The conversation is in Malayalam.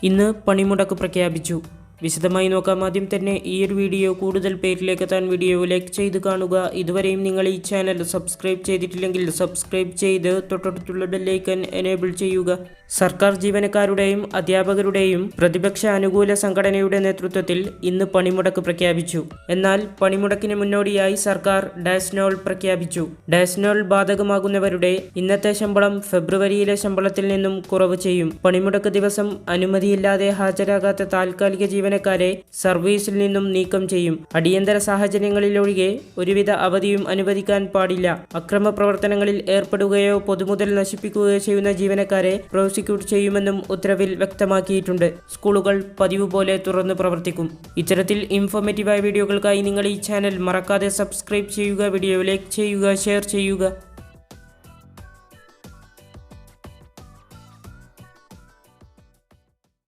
ഇന്ന് പണിമുടക്ക് പ്രഖ്യാപിച്ചു. വിശദമായി നോക്കാം. ആദ്യം തന്നെ ഈ ഒരു വീഡിയോ കൂടുതൽ പേരിലേക്ക് എത്താൻ വീഡിയോ ലൈക്ക് ചെയ്ത് കാണുക. ഇതുവരെയും നിങ്ങൾ ഈ ചാനൽ സബ്സ്ക്രൈബ് ചെയ്തിട്ടില്ലെങ്കിൽ സബ്സ്ക്രൈബ് ചെയ്ത് തൊട്ടടുത്തുള്ള ബെല്ലൈക്കൻ എനേബിൾ ചെയ്യുക. സർക്കാർ ജീവനക്കാരുടെയും അധ്യാപകരുടെയും പ്രതിപക്ഷ അനുകൂല സംഘടനയുടെ നേതൃത്വത്തിൽ ഇന്ന് പണിമുടക്ക് പ്രഖ്യാപിച്ചു. എന്നാൽ പണിമുടക്കിന് മുന്നോടിയായി സർക്കാർ ഡാസ്നോൾ പ്രഖ്യാപിച്ചു. ഡാസ്നോൾ ബാധകമാകുന്നവരുടെ ഇന്നത്തെ ശമ്പളം ഫെബ്രുവരിയിലെ ശമ്പളത്തിൽ നിന്നും കുറവ് ചെയ്യും. പണിമുടക്ക് ദിവസം അനുമതിയില്ലാതെ ഹാജരാകാത്ത താൽക്കാലിക ജീവനക്കാരെ സർവീസിൽ നിന്നും നീക്കം ചെയ്യും. അടിയന്തര സാഹചര്യങ്ങളിലൊഴികെ ഒരുവിധ അവധിയും അനുവദിക്കാൻ പാടില്ല. അക്രമ പ്രവർത്തനങ്ങളിൽ ഏർപ്പെടുകയോ പൊതുമുതൽ നശിപ്പിക്കുകയോ ചെയ്യുന്ന ജീവനക്കാരെ പ്രോസിക്യൂട്ട് ചെയ്യുമെന്നും ഉത്തരവിൽ വ്യക്തമാക്കിയിട്ടുണ്ട്. സ്കൂളുകൾ പതിവ് പോലെ തുറന്നു പ്രവർത്തിക്കും. ഇത്തരത്തിൽ ഇൻഫോർമേറ്റീവായ വീഡിയോകൾക്കായി നിങ്ങൾ ഈ ചാനൽ മറക്കാതെ സബ്സ്ക്രൈബ് ചെയ്യുക. വീഡിയോ ലൈക്ക് ചെയ്യുക, ഷെയർ ചെയ്യുക.